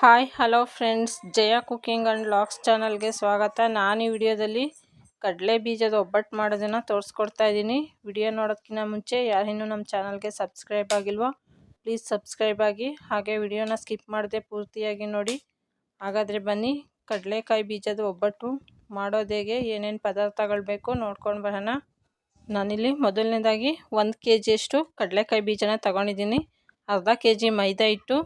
Hi hello friends, Jaya cooking and vlogs ಚಾನಲ್ಗೆ ಸ್ವಾಗತ. ನಾನು ಈ ವಿಡಿಯೋದಲ್ಲಿ ಕಡಲೆ ಬೀಜದ ಒಬ್ಬಟ್ಟು ಮಾಡೋದನ್ನು ತೋರಿಸ್ಕೊಡ್ತಾ ಇದ್ದೀನಿ. ವಿಡಿಯೋ ನೋಡೋದಕ್ಕಿಂತ ಮುಂಚೆ ಯಾರಿನ್ನೂ ನಮ್ಮ ಚಾನಲ್ಗೆ ಸಬ್ಸ್ಕ್ರೈಬ್ ಆಗಿಲ್ವೋ ಪ್ಲೀಸ್ ಸಬ್ಸ್ಕ್ರೈಬ್ ಆಗಿ, ಹಾಗೆ ವಿಡಿಯೋನ ಸ್ಕಿಪ್ ಮಾಡದೆ ಪೂರ್ತಿಯಾಗಿ ನೋಡಿ. ಹಾಗಾದರೆ ಬನ್ನಿ, ಕಡಲೆಕಾಯಿ ಬೀಜದ ಒಬ್ಬಟ್ಟು ಮಾಡೋದು ಹೇಗೆ, ಏನೇನು ಪದಾರ್ಥಗಳು ಬೇಕು ನೋಡ್ಕೊಂಡು ಬರೋಣ. ನಾನಿಲ್ಲಿ ಮೊದಲನೇದಾಗಿ 1 kg ಕಡಲೆಕಾಯಿ ಬೀಜನ ತಗೊಂಡಿದ್ದೀನಿ. ಅರ್ಧ kg ಮೈದಾ ಹಿಟ್ಟು,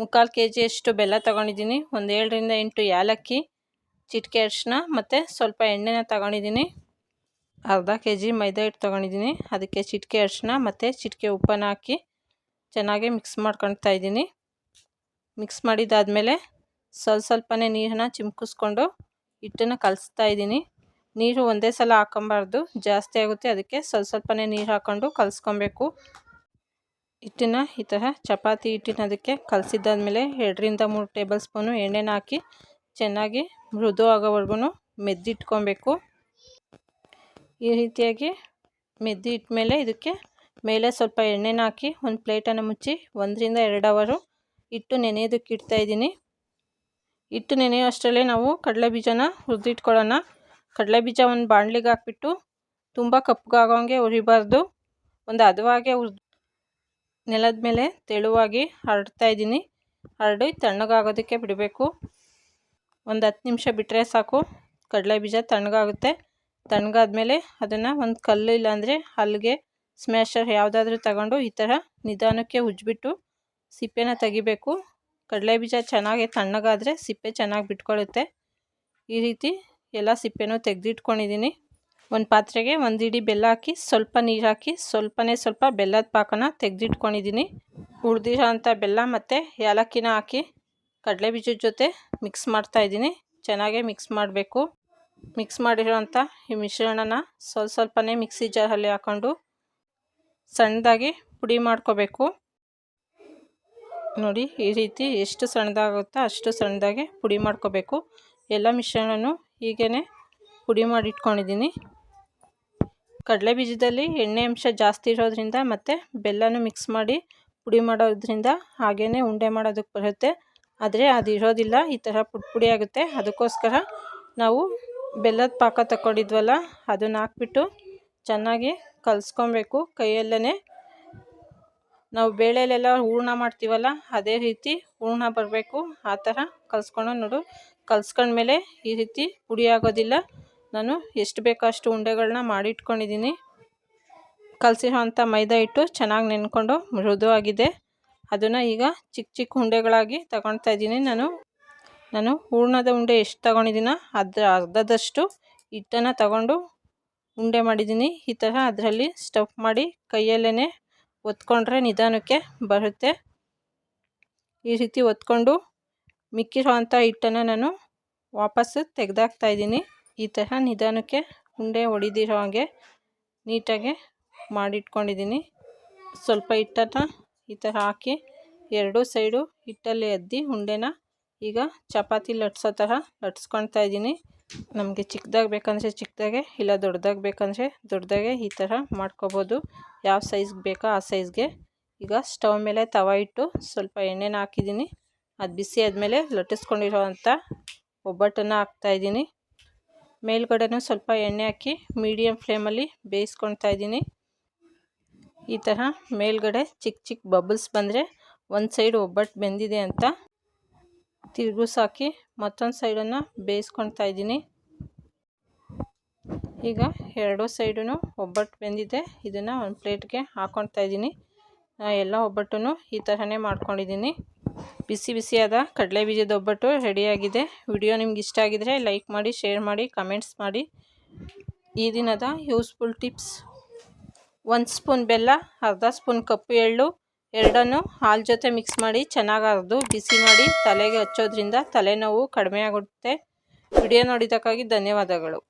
3/4 kg ಬೆಲ್ಲ ತಗೊಂಡಿದ್ದೀನಿ, ಒಂದು 7 ರಿಂದ 8 ಏಲಕ್ಕಿ, ಚಿಟಿಕೆ ಅರಿಶಿನ ಮತ್ತು ಸ್ವಲ್ಪ ಎಣ್ಣೆನ ತಗೊಂಡಿದ್ದೀನಿ. ಅರ್ಧ kg ಮೈದಾ ಹಿಟ್ಟು ತಗೊಂಡಿದ್ದೀನಿ, ಅದಕ್ಕೆ ಚಿಟಿಕೆ ಅರಿಶಿನ ಮತ್ತು ಚಿಟಿಕೆ ಉಪ್ಪನ್ನು ಹಾಕಿ ಚೆನ್ನಾಗಿ ಮಿಕ್ಸ್ ಮಾಡ್ಕೊಳ್ತಾ ಇದ್ದೀನಿ. ಮಿಕ್ಸ್ ಮಾಡಿದ್ದಾದಮೇಲೆ ಸ್ವಲ್ಪನೇ ನೀರನ್ನ ಚಿಮ್ಕಿಸ್ಕೊಂಡು ಹಿಟ್ಟನ್ನು ಕಲಿಸ್ತಾ ಇದ್ದೀನಿ. ನೀರು ಒಂದೇ ಸಲ ಹಾಕೊಬಾರ್ದು, ಜಾಸ್ತಿ ಆಗುತ್ತೆ. ಅದಕ್ಕೆ ಸ್ವಲ್ಪನೇ ನೀರು ಹಾಕ್ಕೊಂಡು ಕಲಿಸ್ಕೊಬೇಕು. ಹಿಟ್ಟನ್ನು ಈ ಥರ ಚಪಾತಿ ಹಿಟ್ಟಿನದಕ್ಕೆ ಕಲಸಿದ್ದಾದಮೇಲೆ 2 ರಿಂದ 3 ಟೇಬಲ್ ಸ್ಪೂನು ಎಣ್ಣೆನ ಹಾಕಿ ಚೆನ್ನಾಗಿ ಮೃದು ಆಗೋವರೆಗೂ ಮೆದ್ದಿಟ್ಕೊಬೇಕು. ಈ ರೀತಿಯಾಗಿ ಮೆದ್ದಿಟ್ಮೇಲೆ ಇದಕ್ಕೆ ಮೇಲೆ ಸ್ವಲ್ಪ ಎಣ್ಣೆನ ಹಾಕಿ ಒಂದು ಪ್ಲೇಟನ್ನು ಮುಚ್ಚಿ 1 ರಿಂದ 2 ಅವರು ಹಿಟ್ಟು ನೆನೆಯೋದಕ್ಕೆ ಇಡ್ತಾಯಿದ್ದೀನಿ. ಹಿಟ್ಟು ನೆನೆಯೋ ಅಷ್ಟರಲ್ಲೇ ನಾವು ಕಡಲೆ ಬೀಜನ ಹುರಿದಿಟ್ಕೊಳ್ಳೋಣ. ಕಡಲೆ ಬೀಜ ಒಂದು ಬಾಣಲಿಗೆ ಹಾಕ್ಬಿಟ್ಟು ತುಂಬ ಕಪ್ಪಗಾಗೋಂಗೆ ಹುರಿಬಾರ್ದು, ಒಂದು ಹದವಾಗೆ ನೆಲದ ಮೇಲೆ ತೆಳುವಾಗಿ ಹರಡ್ತಾ ಇದ್ದೀನಿ. ಹರಡಿ ತಣ್ಣಗಾಗೋದಕ್ಕೆ ಬಿಡಬೇಕು. ಒಂದು 10 ನಿಮಿಷ ಬಿಟ್ಟರೆ ಸಾಕು, ಕಡಲೆ ಬೀಜ ತಣ್ಣಗಾಗುತ್ತೆ. ತಣ್ಣಗಾದ್ಮೇಲೆ ಅದನ್ನು ಒಂದು ಕಲ್ಲು ಇಲ್ಲಾಂದರೆ ಹಲ್ಲಿಗೆ ಸ್ಮ್ಯಾಶರ್ ಯಾವುದಾದ್ರೂ ತಗೊಂಡು ಈ ಥರ ನಿಧಾನಕ್ಕೆ ಉಜ್ಜಿಬಿಟ್ಟು ಸಿಪ್ಪೆನ ತೆಗಿಬೇಕು. ಕಡಲೆ ಬೀಜ ಚೆನ್ನಾಗಿ ತಣ್ಣಗಾದರೆ ಸಿಪ್ಪೆ ಚೆನ್ನಾಗಿ ಬಿಟ್ಕೊಳ್ಳುತ್ತೆ. ಈ ರೀತಿ ಎಲ್ಲ ಸಿಪ್ಪೆನೂ ತೆಗೆದಿಟ್ಕೊಂಡಿದ್ದೀನಿ. ಒಂದು ಪಾತ್ರೆಗೆ 1 ಹಿಡಿ ಬೆಲ್ಲ ಹಾಕಿ ಸ್ವಲ್ಪ ನೀರು ಹಾಕಿ ಸ್ವಲ್ಪ ಬೆಲ್ಲದ ಪಾಕನ ತೆಗೆದಿಟ್ಕೊಂಡಿದ್ದೀನಿ. ಹುರಿದಿರೋ ಅಂಥ ಬೆಲ್ಲ ಮತ್ತು ಏಲಕ್ಕಿನ ಹಾಕಿ ಕಡಲೆ ಬೀಜದ ಜೊತೆ ಮಿಕ್ಸ್ ಮಾಡ್ತಾಯಿದ್ದೀನಿ. ಚೆನ್ನಾಗೇ ಮಿಕ್ಸ್ ಮಾಡಬೇಕು. ಮಿಕ್ಸ್ ಮಾಡಿರೋ ಅಂಥ ಈ ಮಿಶ್ರಣನ ಸ್ವಲ್ಪನೇ ಮಿಕ್ಸಿ ಜಾರಲ್ಲಿ ಹಾಕ್ಕೊಂಡು ಸಣ್ಣದಾಗಿ ಪುಡಿ ಮಾಡ್ಕೋಬೇಕು. ನೋಡಿ, ಈ ರೀತಿ ಎಷ್ಟು ಸಣ್ಣದಾಗುತ್ತೋ ಅಷ್ಟು ಸಣ್ಣದಾಗಿ ಪುಡಿ ಮಾಡ್ಕೋಬೇಕು. ಎಲ್ಲ ಮಿಶ್ರಣನೂ ಹೀಗೇ ಪುಡಿ ಮಾಡಿಟ್ಕೊಂಡಿದ್ದೀನಿ. ಕಡಲೆ ಬೀಜದಲ್ಲಿ ಎಣ್ಣೆ ಅಂಶ ಜಾಸ್ತಿ ಇರೋದ್ರಿಂದ ಮತ್ತು ಬೆಲ್ಲನೂ ಮಿಕ್ಸ್ ಮಾಡಿ ಪುಡಿ ಮಾಡೋದ್ರಿಂದ ಹಾಗೇ ಉಂಡೆ ಮಾಡೋದಕ್ಕೆ ಬರುತ್ತೆ. ಆದರೆ ಅದು ಇರೋದಿಲ್ಲ, ಈ ಥರ ಪುಡಿ ಆಗುತ್ತೆ. ಅದಕ್ಕೋಸ್ಕರ ನಾವು ಬೆಲ್ಲದ ಪಾಕ ತಗೊಂಡಿದ್ವಲ್ಲ ಅದನ್ನು ಹಾಕ್ಬಿಟ್ಟು ಚೆನ್ನಾಗಿ ಕಲಿಸ್ಕೊಬೇಕು. ಕೈಯಲ್ಲೇ ನಾವು ಬೇಳೆಲೆಲ್ಲ ಹೂರಣ ಮಾಡ್ತೀವಲ್ಲ ಅದೇ ರೀತಿ ಹೂರಣ ಬರಬೇಕು. ಆ ಥರ ಕಲಿಸ್ಕೊಂಡು ನೋಡು. ಕಲಿಸ್ಕೊಂಡ್ಮೇಲೆ ಈ ರೀತಿ ಪುಡಿ ಆಗೋದಿಲ್ಲ. ನಾನು ಎಷ್ಟು ಬೇಕೋ ಅಷ್ಟು ಉಂಡೆಗಳನ್ನ ಮಾಡಿಟ್ಕೊಂಡಿದ್ದೀನಿ. ಕಲಸಿರೋ ಅಂಥ ಮೈದಾ ಹಿಟ್ಟು ಚೆನ್ನಾಗಿ ನೆನ್ಕೊಂಡು ಮೃದುವಾಗಿದೆ. ಅದನ್ನು ಈಗ ಚಿಕ್ಕ ಉಂಡೆಗಳಾಗಿ ತಗೊಳ್ತಾ ಇದ್ದೀನಿ. ನಾನು ಹೂರಣದ ಉಂಡೆ ಎಷ್ಟು ತಗೊಂಡಿದ್ದೀನೋ ಅದರ ಅರ್ಧದಷ್ಟು ಹಿಟ್ಟನ್ನು ತಗೊಂಡು ಉಂಡೆ ಮಾಡಿದ್ದೀನಿ. ಈ ಥರ ಅದರಲ್ಲಿ ಸ್ಟಫ್ ಮಾಡಿ ಕೈಯಲ್ಲೇ ಒತ್ಕೊಂಡ್ರೆ ನಿಧಾನಕ್ಕೆ ಬರುತ್ತೆ. ಈ ರೀತಿ ಒತ್ಕೊಂಡು ಮಿಕ್ಕಿರೋ ಅಂಥ ಹಿಟ್ಟನ್ನು ನಾನು ವಾಪಸ್ಸು ತೆಗೆದಾಕ್ತಾಯಿದ್ದೀನಿ. ಈ ಥರ ನಿಧಾನಕ್ಕೆ ಉಂಡೆ ಹೊಡಿದಿರೋ ಹಾಗೆ ನೀಟಾಗಿ ಮಾಡಿಟ್ಕೊಂಡಿದ್ದೀನಿ. ಸ್ವಲ್ಪ ಹಿಟ್ಟನ್ನು ಈ ಥರ ಹಾಕಿ 2 ಸೈಡು ಹಿಟ್ಟಲ್ಲಿ ಅದ್ದಿ ಉಂಡೆನ ಈಗ ಚಪಾತಿ ಲಟ್ಸೋ ಥರ ಲಟ್ಸ್ಕೊಳ್ತಾ ಇದ್ದೀನಿ. ನಮಗೆ ಚಿಕ್ಕದಾಗಿ ಬೇಕಂದರೆ ಚಿಕ್ಕದಾಗೆ, ಇಲ್ಲ ದೊಡ್ಡದಾಗಿ ಬೇಕಂದರೆ ದೊಡ್ಡದಾಗೆ ಈ ಥರ ಮಾಡ್ಕೋಬೋದು. ಯಾವ ಸೈಜ್ಗೆ ಬೇಕೋ ಆ ಸೈಜ್ಗೆ. ಈಗ ಸ್ಟವ್ ಮೇಲೆ ತವ ಇಟ್ಟು ಸ್ವಲ್ಪ ಎಣ್ಣೆನ ಹಾಕಿದ್ದೀನಿ. ಅದು ಬಿಸಿ ಆದಮೇಲೆ ಲಟ್ಟಿಸ್ಕೊಂಡಿರೋ ಅಂಥ ಒಬ್ಬಟ್ಟನ್ನು ಹಾಕ್ತಾಯಿದ್ದೀನಿ. ಮೇಲ್ಗಡೆನೂ ಸ್ವಲ್ಪ ಎಣ್ಣೆ ಹಾಕಿ ಮೀಡಿಯಮ್ ಫ್ಲೇಮಲ್ಲಿ ಬೇಯಿಸ್ಕೊಳ್ತಾ ಇದ್ದೀನಿ. ಈ ಥರ ಮೇಲ್ಗಡೆ ಚಿಕ್ಕ ಬಬಲ್ಸ್ ಬಂದರೆ ಒಂದು ಸೈಡ್ ಒಬ್ಬಟ್ಟು ಬೆಂದಿದೆ ಅಂತ ತಿರುಗಿಸಾಕಿ ಮತ್ತೊಂದು ಸೈಡನ್ನು ಬೇಯಿಸ್ಕೊಳ್ತಾ ಇದ್ದೀನಿ. ಈಗ 2 ಸೈಡೂ ಒಬ್ಬಟ್ಟು ಬೆಂದಿದೆ. ಇದನ್ನು ಒಂದು ಪ್ಲೇಟ್ಗೆ ಹಾಕ್ಕೊಳ್ತಾ ಇದ್ದೀನಿ. ಎಲ್ಲ ಒಬ್ಬಟ್ಟನ್ನು ಈ ಥರನೇ ಮಾಡ್ಕೊಂಡಿದ್ದೀನಿ. ಬಿಸಿಯಾದ ಕಡಲೆ ಬೀಜದ ಒಬ್ಬಟ್ಟು ರೆಡಿಯಾಗಿದೆ. ವಿಡಿಯೋ ನಿಮ್ಗೆ ಇಷ್ಟ ಆಗಿದರೆ ಲೈಕ್ ಮಾಡಿ, ಶೇರ್ ಮಾಡಿ, ಕಮೆಂಟ್ಸ್ ಮಾಡಿ. ಈ ದಿನದ ಯೂಸ್ಫುಲ್ ಟಿಪ್ಸ್: 1 ಸ್ಪೂನ್ ಬೆಲ್ಲ, ಅರ್ಧ ಸ್ಪೂನ್ ಕಪ್ಪು ಎಳ್ಳು, ಎರಡನ್ನು ಹಾಲು ಜೊತೆ ಮಿಕ್ಸ್ ಮಾಡಿ ಚೆನ್ನಾಗಿ ಅರೆದು ಬಿಸಿ ಮಾಡಿ ತಲೆಗೆ ಹಚ್ಚೋದ್ರಿಂದ ತಲೆನೋವು ಕಡಿಮೆ ಆಗುತ್ತೆ. ವಿಡಿಯೋ ನೋಡಿದ್ದಕ್ಕಾಗಿ ಧನ್ಯವಾದಗಳು.